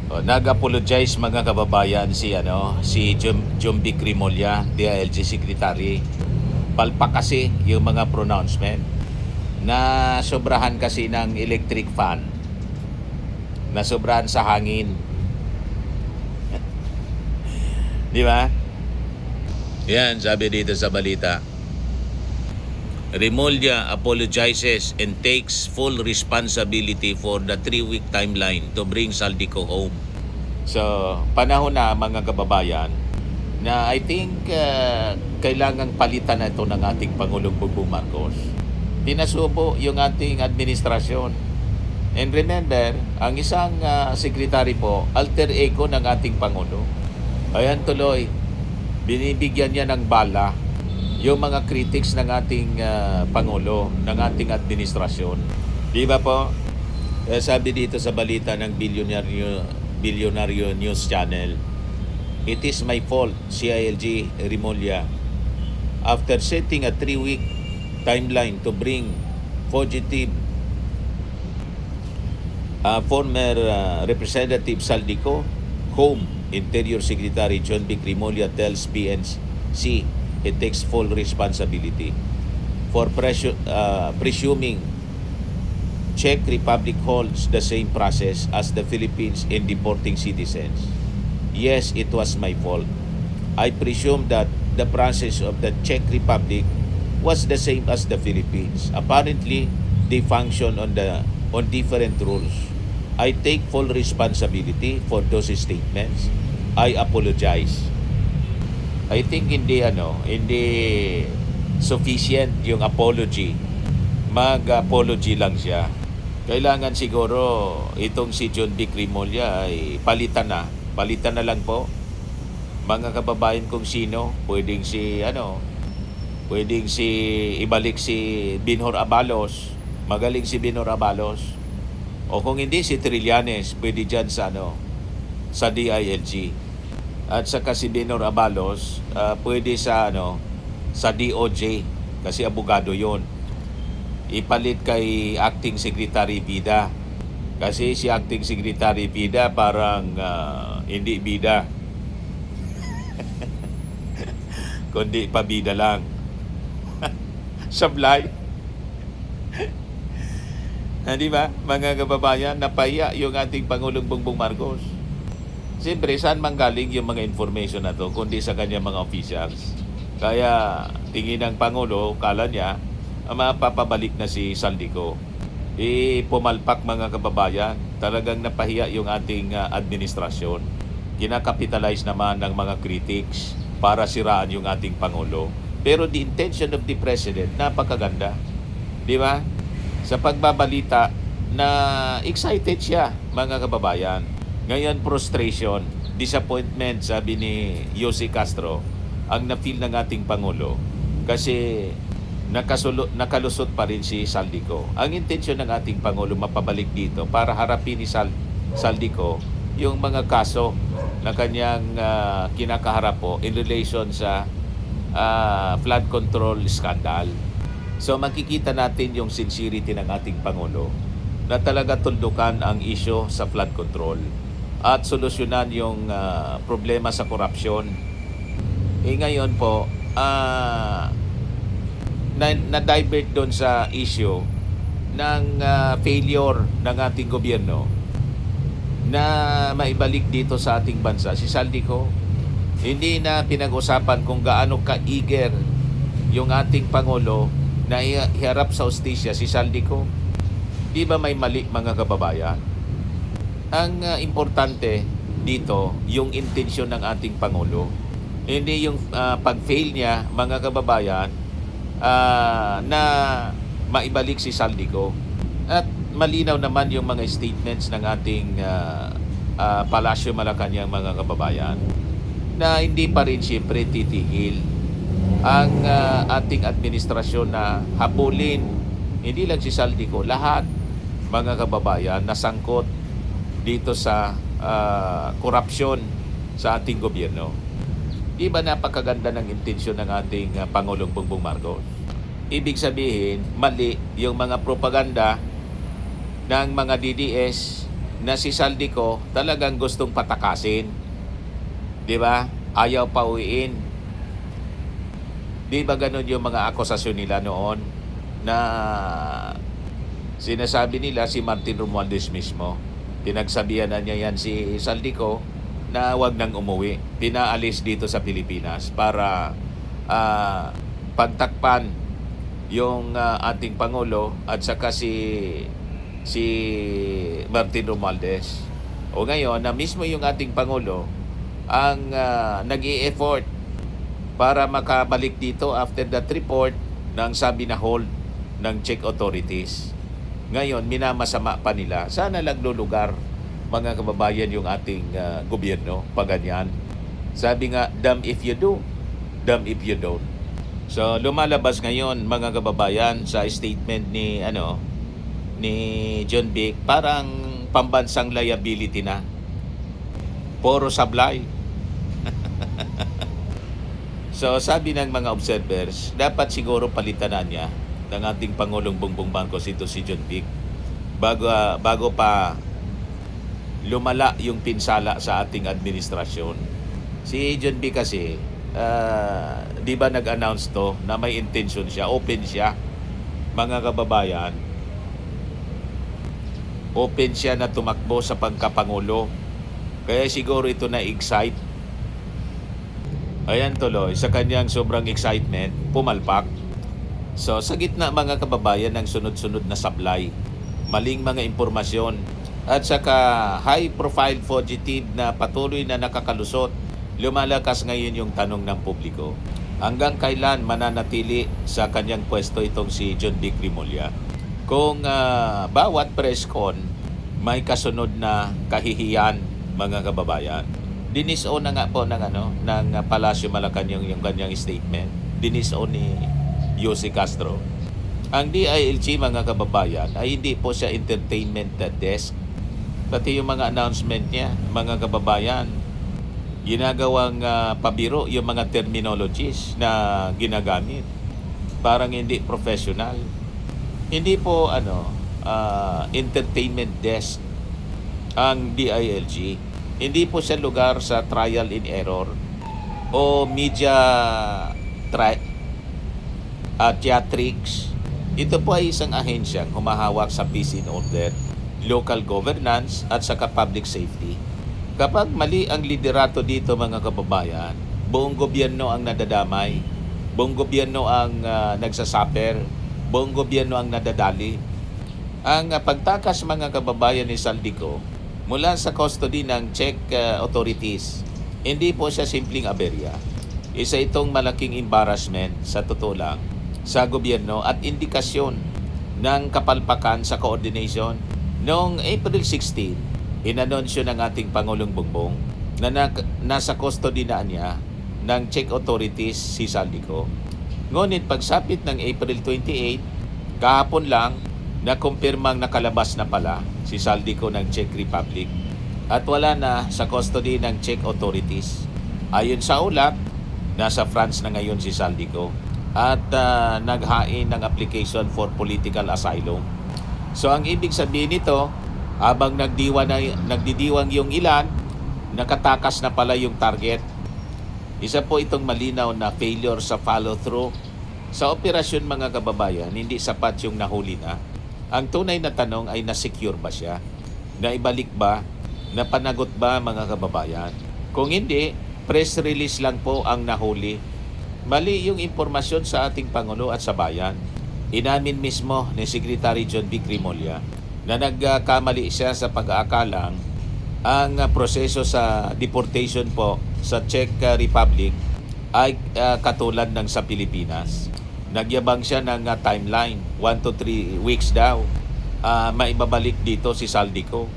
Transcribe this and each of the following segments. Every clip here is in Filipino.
Nag-apologize mga kababayan si Jumbi Crimolia, DILG Secretary. Palpak kasi yung mga pronouncement na sobrahan kasi ng electric fan, na sobrahan sa hangin. Di ba? Yan, sabi dito sa balita. Remulla apologizes and takes full responsibility for the 3-week timeline to bring Saldico home. So, panahon na mga kababayan na I think kailangang palitan na ito ng ating Pangulong Bongbong Marcos. Tinasubo yung ating administrasyon. And remember, ang isang sekretary po, alter ego ng ating Pangulo. Ayan tuloy, binibigyan niya ng bala yung mga critics ng ating Pangulo, ng ating administrasyon. Di ba po? Sabi dito sa balita ng Billionaire News Channel, "It is my fault, CILG Remulla. After setting a 3-week timeline to bring fugitive former Representative Saldico home, Interior Secretary John B. Remulla tells PNC it takes full responsibility for presuming Czech Republic holds the same process as the Philippines in deporting citizens. Yes, it was my fault. I presume that the process of the Czech Republic was the same as the Philippines. Apparently, they function on different rules. I take full responsibility for those statements. I apologize." I think hindi sufficient yung apology. Mag-apology lang siya. Kailangan siguro itong si John B. Crimolia ay palitan na lang po. Mga kababayan kung sino, pwedeng ibalik si Binhor Abalos. Magaling si Binhor Abalos. O kung hindi si Trillanes, pwede diyan sa DILG. At saka si Binhor Abalos, pwede sa DOJ kasi abogado 'yon. Ipalit kay Acting Secretary Vida. Kasi si Acting Secretary Vida parang hindi bida. Kundi pabida lang. Sablay. Di ba? Mga kababayan, napaya yung ating Pangulong Bongbong Marcos. Siyempre, saan manggaling yung mga information na to kundi sa kanyang mga officials. Kaya tingin ng Pangulo, kala niya, mapapabalik na si Saldico. Pumalpak mga kababayan, talagang napahiya yung ating administrasyon. Kinakapitalize naman ng mga critics para siraan yung ating Pangulo. Pero the intention of the President, napakaganda. Di ba? Sa pagbabalita na excited siya, mga kababayan. Ngayon, frustration, disappointment, sabi ni Yossi Castro, ang na-feel ng ating Pangulo kasi nakalusot pa rin si Saldico. Ang intensyon ng ating Pangulo mapabalik dito para harapin ni Saldico yung mga kaso na kanyang kinakaharap po in relation sa flood control scandal. So makikita natin yung sincerity ng ating Pangulo na talaga tuldukan ang issue sa flood control at solusyonan yung problema sa korupsyon. Ngayon po, na-divert doon sa issue ng failure ng ating gobyerno na maibalik dito sa ating bansa si Saldico. Hindi na pinag-usapan kung gaano ka-eager yung ating Pangulo na iharap sa hustisya si Saldico. Di ba may mali mga kababayan? Ang importante dito, yung intensyon ng ating Pangulo. Hindi yung pag-fail niya, mga kababayan, na maibalik si Saldico. At malinaw naman yung mga statements ng ating Palasyo Malacanang, mga kababayan, na hindi pa rin siyempre titigil ang ating administrasyon na habulin, hindi lang si Saldico, lahat, mga kababayan, nasangkot dito sa korupsyon sa ating gobyerno. Di ba napakaganda ng intensyon ng ating Pangulong Bongbong Marcos? Ibig sabihin, mali yung mga propaganda ng mga DDS na si Saldico talagang gustong patakasin. 'Di ba? Ayaw pauwiin. 'Di ba ganun yung mga akusasyon nila noon na sinasabi nila si Martin Romualdez mismo. Pinagsabihan na niya yan si Saldico na wag nang umuwi. Pinaalis dito sa Pilipinas para pagtakpan yung ating Pangulo at saka si Martin Romualdez. O ngayon na mismo yung ating Pangulo ang nag-i-effort para makabalik dito after that report ng sabi na hold ng Czech authorities. Ngayon, minamasama pa nila. Sana lang lulugar, mga kababayan, yung ating gobyerno, paganyan. Sabi nga, damn if you do, damn if you don't. So, lumalabas ngayon, mga kababayan, sa statement ni John Vic, parang pambansang liability na. Puro sablay. So, sabi ng mga observers, dapat siguro palitan na niya ng ating Pangulong Bongbong Marcos ito si John Vic bago pa lumala yung pinsala sa ating administrasyon. Si John Vic kasi, di ba nag-announce to na may intention siya, open siya, mga kababayan. Open siya na tumakbo sa pagkapangulo. Kaya siguro ito na-excite. Ayan tuloy, sa kanyang sobrang excitement, pumalpak. So, sa gitna mga kababayan ng sunod-sunod na supply, maling mga impormasyon, at saka high-profile fugitive na patuloy na nakakalusot, lumalakas ngayon yung tanong ng publiko. Hanggang kailan mananatili sa kanyang pwesto itong si John Vic Rimulya? Kung bawat press con may kasunod na kahihiyan, mga kababayan. Diniso na nga po ng Palacio Malacanang yung kanyang statement. Diniso ni Jose Castro. Ang DILG, mga kababayan, ay hindi po siya entertainment desk. Pati yung mga announcement niya, mga kababayan, ginagawang pabiro yung mga terminologies na ginagamit. Parang hindi professional. Hindi po entertainment desk ang DILG. Hindi po siya lugar sa trial and error o media theatrics. Ito po ay isang ahensyang humahawak sa peace and order, local governance at saka public safety. Kapag mali ang liderato dito, mga kababayan, buong gobyerno ang nadadamay, buong gobyerno ang nagsasuffer, buong gobyerno ang nadadali. Ang pagtakas, mga kababayan, ni Saldico mula sa custody ng Czech authorities, hindi po siya simpleng aberya. Isa itong malaking embarrassment sa totoo lang sa gobyerno at indikasyon ng kapalpakan sa coordination. Noong April 16, inanunsyo ng ating Pangulong Bongbong na nasa custody na niya ng Czech authorities si Saldico. Ngunit pagsapit ng April 28, kahapon lang, nakumpirmang nakalabas na pala si Saldico ng Czech Republic at wala na sa custody ng Czech authorities. Ayon sa ulat, nasa France na ngayon si Saldico at naghain ng application for political asylum. So ang ibig sabihin nito, habang nagdidiwang yung ilan, nakatakas na pala yung target. Isa po itong malinaw na failure sa follow-through. Sa operasyon, mga kababayan, hindi sapat yung nahuli na. Ang tunay na tanong ay na-secure ba siya? Naibalik ba? Napanagot ba, mga kababayan? Kung hindi, press release lang po ang nahuli. Mali yung impormasyon sa ating Pangulo at sa bayan. Inamin mismo ni Secretary John Vic Rimulya na nagkamali siya sa pag-aakalang ang proseso sa deportation po sa Czech Republic ay katulad ng sa Pilipinas. Nagyabang siya ng timeline, 1 to 3 weeks daw, maibabalik dito si Saldico.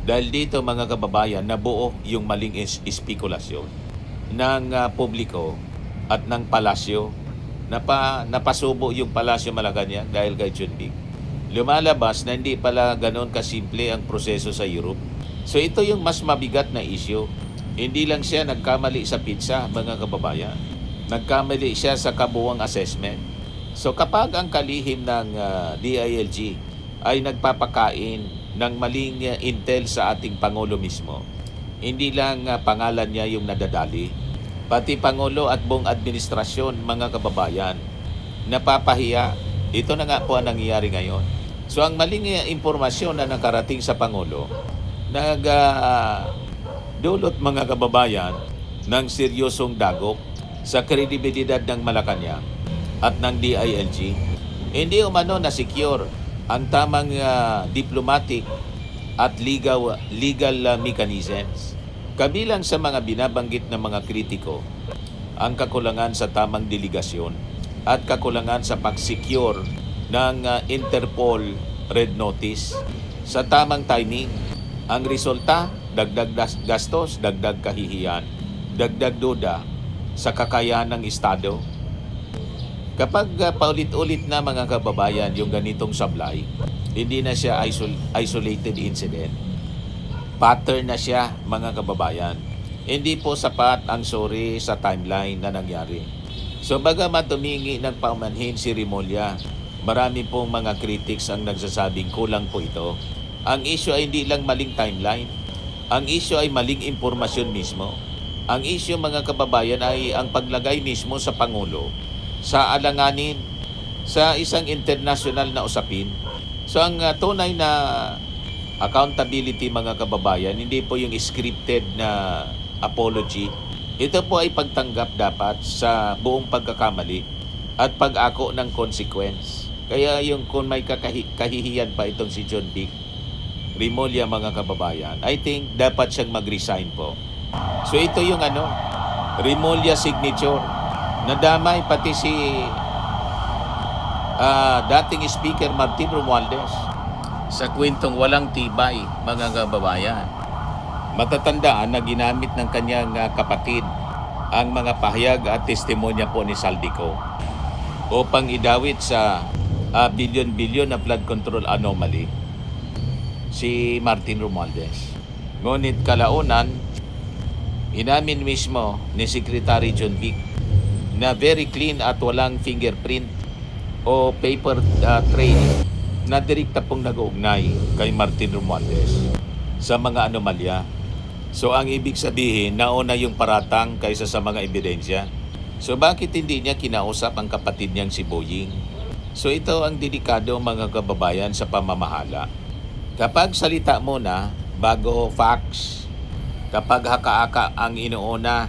Dahil dito, mga kababayan, nabuo yung maling espekulasyon ng publiko at ng palasyo. Napasubo yung Palasyo Malacanang dahil kay John Vic. Lumalabas na hindi pala ganoon kasimple ang proseso sa Europe. So ito yung mas mabigat na issue. Hindi lang siya nagkamali sa pizza, mga kababayan. Nagkamali siya sa kabuuang assessment. So kapag ang kalihim ng DILG ay nagpapakain ng maling intel sa ating Pangulo mismo. Hindi lang pangalan niya yung nadadali, pati Pangulo at buong administrasyon, mga kababayan, napapahiya. Ito na nga po ang nangyayari ngayon. So ang maling impormasyon na nakarating sa Pangulo, dulot mga kababayan ng seryosong dagok sa kredibilidad ng Malacanang at ng DILG. Hindi umano na secure ang tamang diplomatic at legal mechanisms. Kabilang sa mga binabanggit ng mga kritiko, ang kakulangan sa tamang delegasyon at kakulangan sa pag-secure ng Interpol Red Notice sa tamang timing. Ang resulta, dagdag gastos, dagdag kahihiyan, dagdag duda sa kakayahan ng Estado. Kapag paulit-ulit na mga kababayan yung ganitong sablay, hindi na siya isolated incident. Pattern na siya mga kababayan. Hindi po sapat ang sorry sa timeline na nangyari. So bagamat tumingi ng paumanhin si Remulla, marami pong mga critics ang nagsasabing kulang po ito. Ang issue ay hindi lang maling timeline. Ang issue ay maling impormasyon mismo. Ang issue mga kababayan ay ang paglagay mismo sa Pangulo sa alanganin sa isang international na usapin. So ang tunay na accountability mga kababayan, hindi po yung scripted na apology. Ito po ay pagtanggap dapat sa buong pagkakamali at pag-ako ng consequence. Kaya yung kung may kahihiyan pa itong si John Vic Remulla mga kababayan, I think dapat siyang mag-resign po. So ito yung Remulla signature. Nadamay pati si dating Speaker Martin Romualdez sa kwentong walang tibay mga kababayan. Matatandaan na ginamit ng kanyang kapatid ang mga pahayag at testimonya po ni Saldico upang idawit sa bilyon-bilyon na flood control anomaly si Martin Romualdez. Ngunit kalaunan, inamin mismo ni Secretary John Vic na very clean at walang fingerprint o paper trail na direkta pong nag-uugnay kay Martin Romualdez sa mga anomalya. So ang ibig sabihin, nauna yung paratang kaysa sa mga ebidensya. So bakit hindi niya kinausap ang kapatid niyang si Boying? So ito ang delikado mga kababayan sa pamamahala. Kapag salita muna bago facts, kapag haka-haka ang inuuna,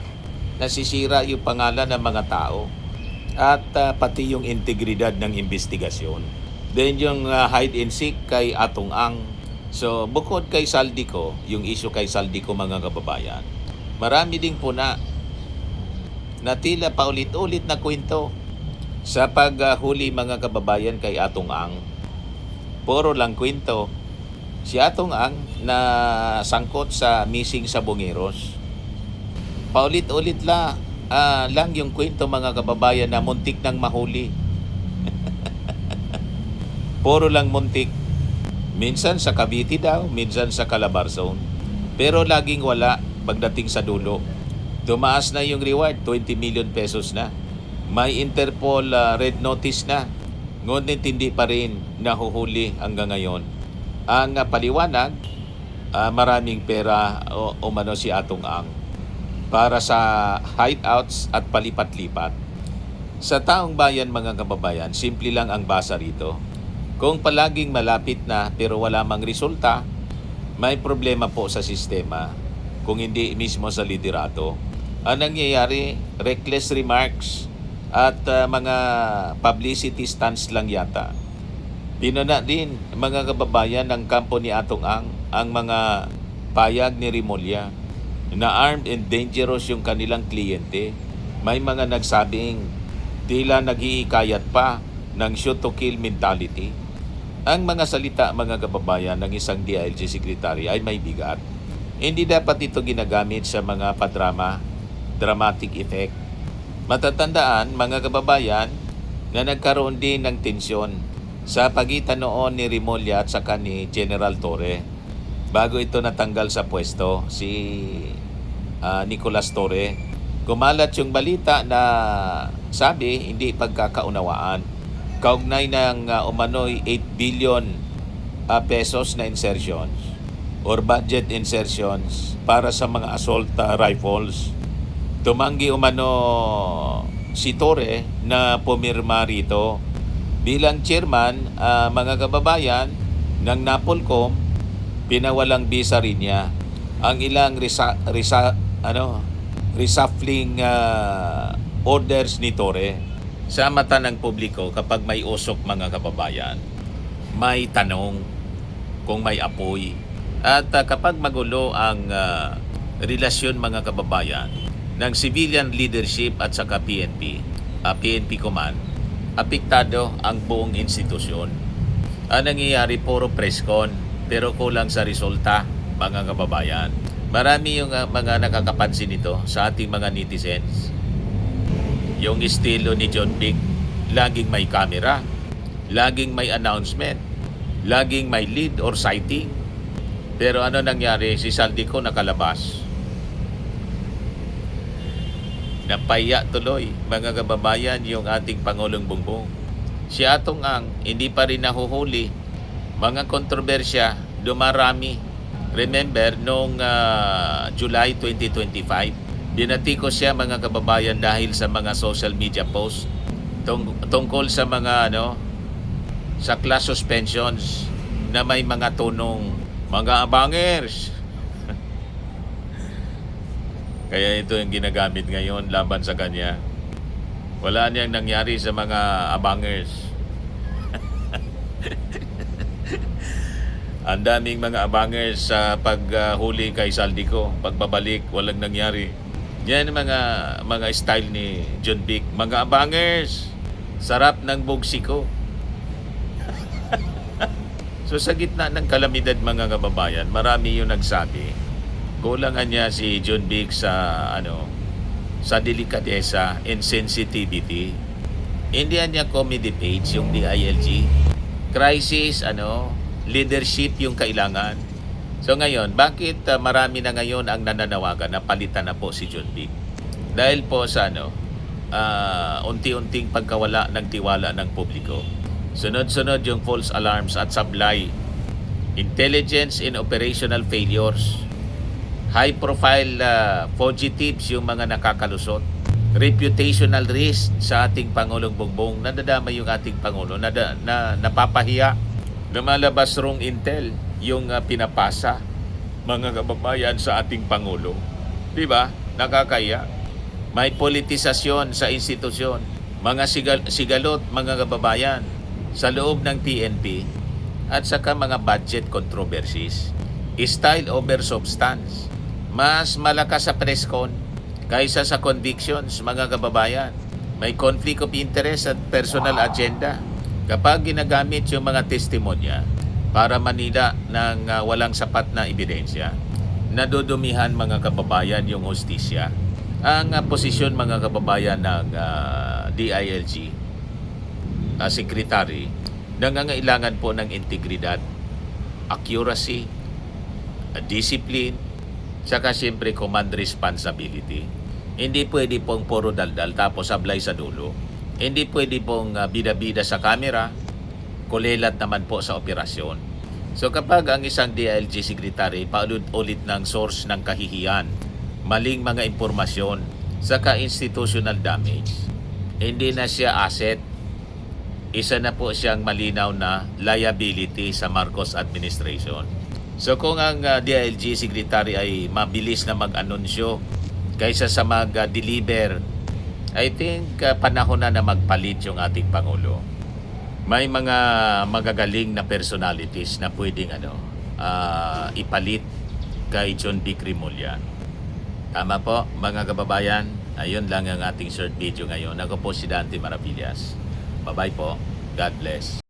nasisira yung pangalan ng mga tao at pati yung integridad ng investigasyon. Then yung hide and seek kay Atong Ang. So bukod kay Saldico, yung issue kay Saldico mga kababayan, marami ding puna na tila paulit-ulit na kwento sa paghuli mga kababayan kay Atong Ang. Puro lang kwento. Si Atong Ang na sangkot sa missing sa Bungeros. Paulit-ulit lang yung kwento mga kababayan na muntik nang mahuli. Puro lang muntik. Minsan sa Cavite daw, minsan sa Calabarzon. Pero laging wala pagdating sa dulo. Tumaas na yung reward, 20 million pesos na. May Interpol red notice na. Ngunit hindi pa rin nahuhuli hanggang ngayon. Ang paliwanag, maraming pera umano si Atong Ang para sa hideouts at palipat-lipat. Sa taong bayan mga kababayan, simple lang ang basa rito. Kung palaging malapit na pero wala mang resulta, may problema po sa sistema kung hindi mismo sa liderato. Ang nangyayari, reckless remarks at mga publicity stunts lang yata. Pinuna din mga kababayan ng kampo ni Atong ang mga payag ni Remulla na armed and dangerous yung kanilang kliyente. May mga nagsabing tila nag-iikayat pa ng shoot to kill mentality. Ang mga salita mga kababayan ng isang DILG secretary ay may bigat. Hindi dapat ito ginagamit sa mga padrama, dramatic effect. Matatandaan mga kababayan na nagkaroon din ng tensyon sa pagitan noon ni Remulla at saka ni General Torre bago ito natanggal sa pwesto si Nicolas Torre. Kumalat yung balita na sabi hindi pagkakaunawaan kaugnay ng umano'y 8 billion pesos na insertions or budget insertions para sa mga assault rifles. Tumanggi umano si Torre na pumirma rito bilang chairman, mga kababayan ng NAPOLCOM. Pinawalang bisa rin niya ang ilang reshuffling orders ni Torre. Sa mata ng publiko, kapag may usok, mga kababayan, may tanong kung may apoy. At kapag magulo ang relasyon, mga kababayan, ng civilian leadership at saka PNP Command, apektado ang buong institusyon. Ang nangyayari, puro presscon, pero kulang sa resulta, mga kababayan. Marami yung mga nakakapansin nito sa ating mga netizens. Yung estilo ni John Vic, laging may camera, laging may announcement, laging may lead or sighting. Pero ano nangyari? Si Saldico nakalabas. Napaya tuloy, mga kababayan, yung ating Pangulong Bongbong. Si Atong Ang, hindi pa rin nahuhuli. Mga kontrobersya, dumarami. Remember, noong July 2025, binatikos siya, mga kababayan, dahil sa mga social media posts tungkol sa mga sa class suspensions na may mga tunong mga abangers. Kaya ito yung ginagamit ngayon laban sa kanya. Wala niyang nangyari sa mga abangers. Ang daming mga abangers sa paghuli kay Saldico. Pagbabalik, walang nangyari. Yan ang mga style ni John Vic. Mga abangers, sarap ng bugsiko. So sa gitna ng kalamidad, mga kababayan, marami yung nagsabi, kulangan niya si John Vic sa delikadesa and sensitivity. Hindi niya comedy page yung DILG. Crisis, leadership yung kailangan. So ngayon, bakit marami na ngayon ang nananawagan na palitan na po si John Vic? Dahil po sa unti-unting pagkawala ng tiwala ng publiko. Sunod-sunod yung false alarms at sablay. Intelligence and operational failures. High-profile fugitives yung mga nakakalusot. Reputational risk sa ating Pangulong Bongbong. Nadadama yung ating Pangulo. Napapahiya. Lumalabas wrong intel yung pinapasa, mga kababayan, sa ating Pangulo. Diba? Nakakaya. May politisasyon sa institusyon. Mga sigalot, mga kababayan, sa loob ng PNP at saka mga budget controversies. Style over substance. Mas malakas sa presscon kaysa sa convictions, mga kababayan. May conflict of interest at personal agenda. Kapag ginagamit yung mga testimonya para manila ng walang sapat na ebidensya, nadudumihan, mga kababayan, yung hustisya. Ang posisyon, mga kababayan, ng DILG secretary, nangangailangan po ng integridad, accuracy, discipline, saka siyempre command responsibility. Hindi pwede pong puro daldal tapos sablay sa dulo. Hindi pwede pong bida-bida sa camera, kulelat naman po sa operasyon. So kapag ang isang DILG secretary paulit-ulit ng source ng kahihiyan, maling mga impormasyon, saka institutional damage, hindi na siya asset, isa na po siyang malinaw na liability sa Marcos administration. So kung ang DILG secretary ay mabilis na mag-anunsyo kaysa sa mag-deliver, I think panahon na magpalit yung ating Pangulo. May mga magagaling na personalities na pwedeng ipalit kay John Vic Remulla. Tama po, mga kababayan. Ayun lang ang ating short video ngayon. Ako po si Dante Maravillas. Bye-bye po. God bless.